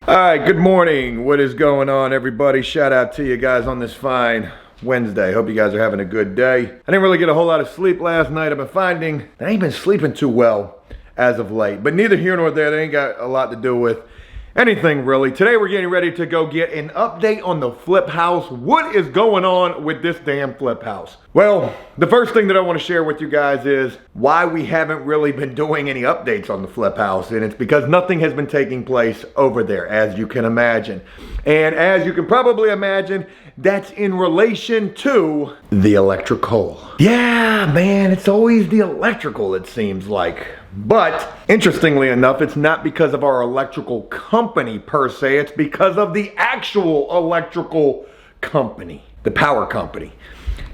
All right, good morning. What is going on, everybody? Shout out to you guys on this fine Wednesday. Hope you guys are having a good day. I didn't really get a whole lot of sleep last night. I've been finding that I ain't been sleeping too well as of late, but neither here nor there. They ain't got a lot to do with anything really. Today we're getting ready to go get an update on the flip house. What is going on with this damn flip house? Well, the first thing that I want to share with you guys is why we haven't really been doing any updates on the flip house, and it's because nothing has been taking place over there, as you can imagine. And as you can probably imagine, that's in relation to the electrical. Yeah, man, it's always the electrical, it seems like. But interestingly enough, it's not because of our electrical company per se, it's because of the actual electrical company, the power company.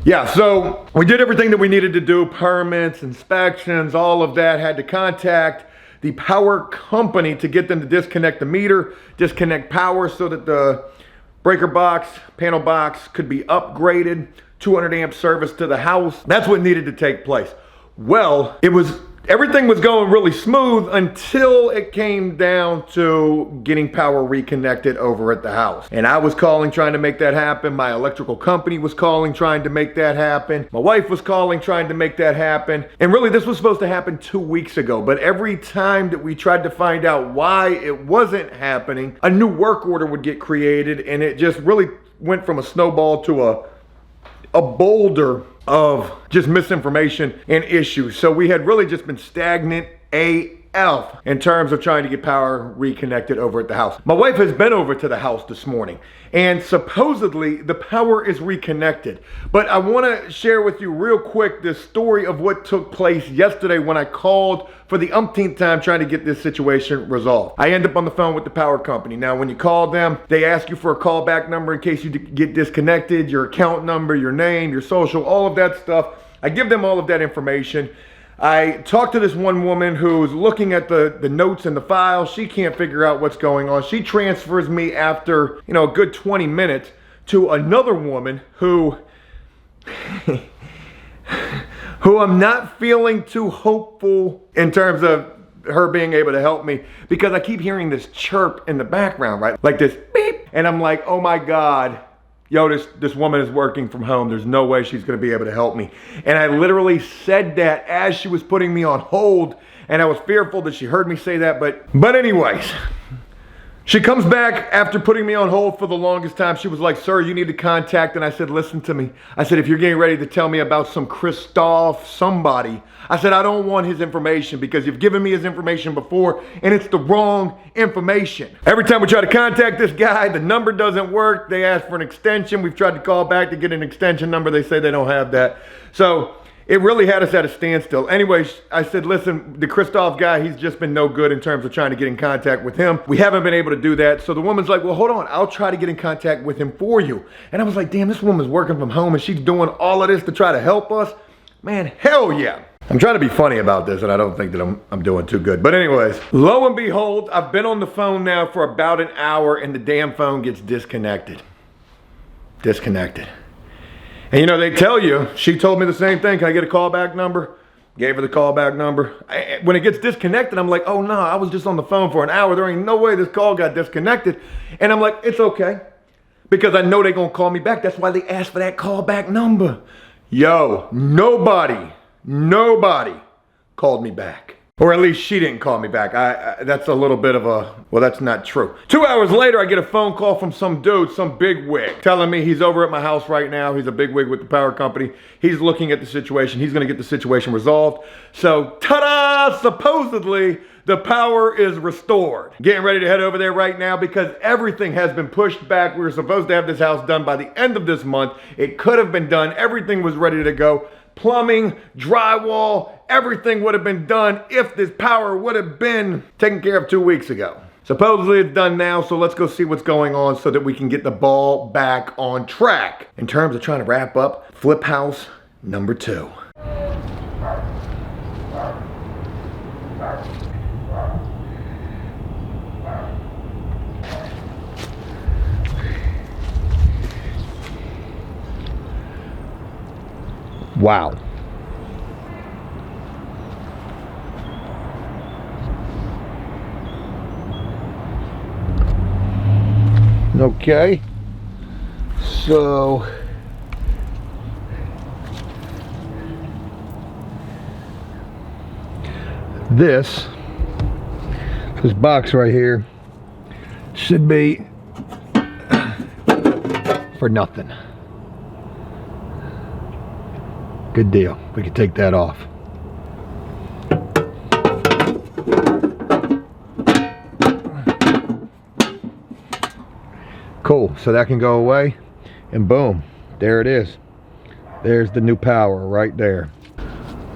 Yeah, so we did everything that we needed to do, permits, inspections, all of that. Had to contact the power company to get them to disconnect the meter, disconnect power so that the breaker box, panel box could be upgraded, 200 amp service to the house. That's what needed to take place. Well, everything was going really smooth until it came down to getting power reconnected over at the house. And I was calling trying to make that happen. My electrical company was calling trying to make that happen. My wife was calling trying to make that happen. And really this was supposed to happen 2 weeks ago. But every time that we tried to find out why it wasn't happening, a new work order would get created, and it just really went from a snowball to a boulder of just misinformation and issues. So we had really just been stagnant AF in terms of trying to get power reconnected over at the house. My wife has been over to the house this morning, and supposedly the power is reconnected. But I want to share with you real quick this story of what took place yesterday when I called for the umpteenth time trying to get this situation resolved. I end up on the phone with the power company. Now, when you call them, they ask you for a callback number in case you get disconnected, your account number, your name, your social, all of that stuff. I give them all of that information. I talked to this one woman who's looking at the notes in the file. She can't figure out what's going on. She transfers me after, a good 20 minutes to another woman who I'm not feeling too hopeful in terms of her being able to help me, because I keep hearing this chirp in the background, right? Like this beep. And I'm like, oh my God. Yo, this woman is working from home. There's no way she's going to be able to help me. And I literally said that as she was putting me on hold, and I was fearful that she heard me say that. But anyways, she comes back after putting me on hold for the longest time. She was like, sir, you need to contact. And I said, listen to me. I said, if you're getting ready to tell me about some Christoph somebody, I said, I don't want his information because you've given me his information before and it's the wrong information. Every time we try to contact this guy, the number doesn't work. They ask for an extension. We've tried to call back to get an extension number. They say they don't have that. So it really had us at a standstill. Anyways, I said, listen, the Christoph guy, he's just been no good in terms of trying to get in contact with him. We haven't been able to do that. So the woman's like, well, hold on, I'll try to get in contact with him for you. And I was like, damn, this woman's working from home and she's doing all of this to try to help us. Man, hell yeah. I'm trying to be funny about this and I don't think that I'm doing too good. But anyways, lo and behold, I've been on the phone now for about an hour and the damn phone gets disconnected. And they tell you, she told me the same thing. Can I get a callback number? Gave her the callback number. When it gets disconnected, I'm like, oh no, I was just on the phone for an hour. There ain't no way this call got disconnected. And I'm like, it's okay. Because I know they're gonna call me back. That's why they asked for that callback number. Yo, nobody called me back. Or at least she didn't call me back. That's a little bit of well, that's not true. 2 hours later, I get a phone call from some dude, some bigwig, telling me he's over at my house right now. He's a bigwig with the power company. He's looking at the situation. He's gonna get the situation resolved. So, ta-da! Supposedly, the power is restored. Getting ready to head over there right now because everything has been pushed back. We were supposed to have this house done by the end of this month. It could have been done. Everything was ready to go. Plumbing, drywall, everything would have been done if this power would have been taken care of 2 weeks ago. Supposedly it's done now, so let's go see what's going on so that we can get the ball back on track in terms of trying to wrap up Flip House number 2. Wow. Okay, so this box right here should be for nothing. Good deal. We can take that off. Cool. So that can go away, and boom, there it is. There's the new power right there.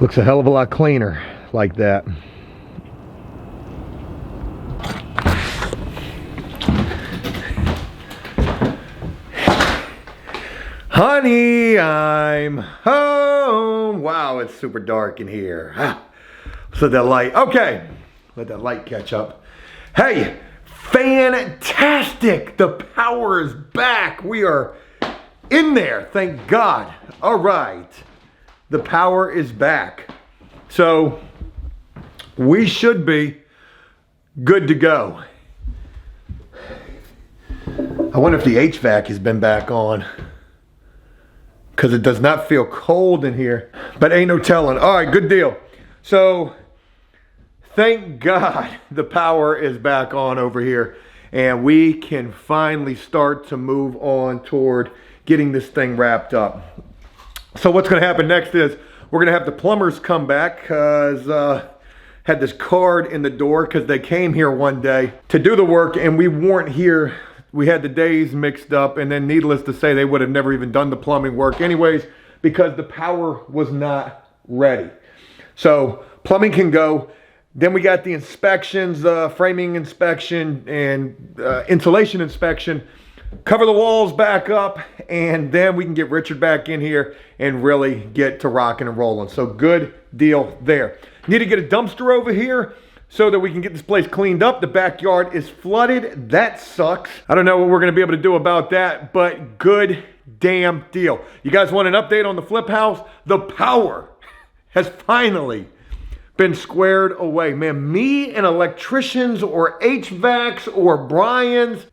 Looks a hell of a lot cleaner like that. Honey, I'm home. Wow, it's super dark in here. So that light, okay, let that light catch up. Hey, fantastic. The power is back. We are in there, thank God. All right, the power is back. So we should be good to go. I wonder if the HVAC has been back on, because it does not feel cold in here, but ain't no telling. All right, good deal. So thank God the power is back on over here, and we can finally start to move on toward getting this thing wrapped up. So what's gonna happen next is we're gonna have the plumbers come back, because had this card in the door because they came here one day to do the work and we weren't here. We had the days mixed up, and then needless to say, they would have never even done the plumbing work anyways because the power was not ready. So plumbing can go. Then we got the inspections, framing inspection and insulation inspection. Cover the walls back up, and then we can get Richard back in here and really get to rocking and rolling. So good deal there. Need to get a dumpster over here so that we can get this place cleaned up. The backyard is flooded. That sucks. I don't know what we're gonna be able to do about that, but good damn deal. You guys want an update on the flip house? The power has finally been squared away. Man, me and electricians or HVACs or Brian's,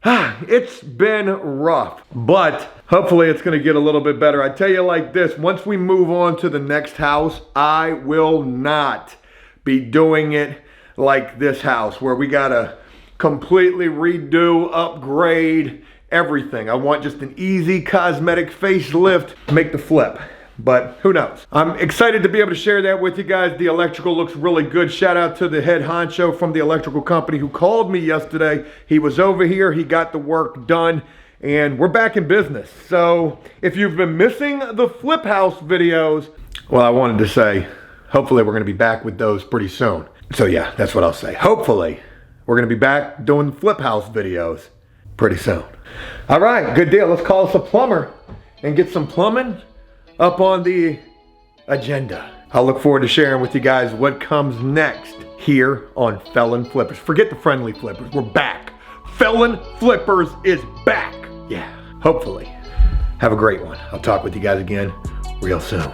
it's been rough, but hopefully it's gonna get a little bit better. I tell you like this, once we move on to the next house, I will not be doing it like this house where we gotta completely redo, upgrade everything. I want just an easy cosmetic facelift, make the flip. But who knows? I'm excited to be able to share that with you guys. The electrical looks really good. Shout out to the head honcho from the electrical company who called me yesterday. He was over here, he got the work done, and we're back in business. So if you've been missing the flip house videos, well, I wanted to say, hopefully we're gonna be back with those pretty soon. So yeah, that's what I'll say. Hopefully we're gonna be back doing the flip house videos pretty soon. All right, good deal. Let's call us a plumber and get some plumbing up on the agenda. I'll look forward to sharing with you guys what comes next here on Felon Flippers. Forget the friendly flippers, we're back. Felon Flippers is back. Yeah, hopefully. Have a great one. I'll talk with you guys again real soon.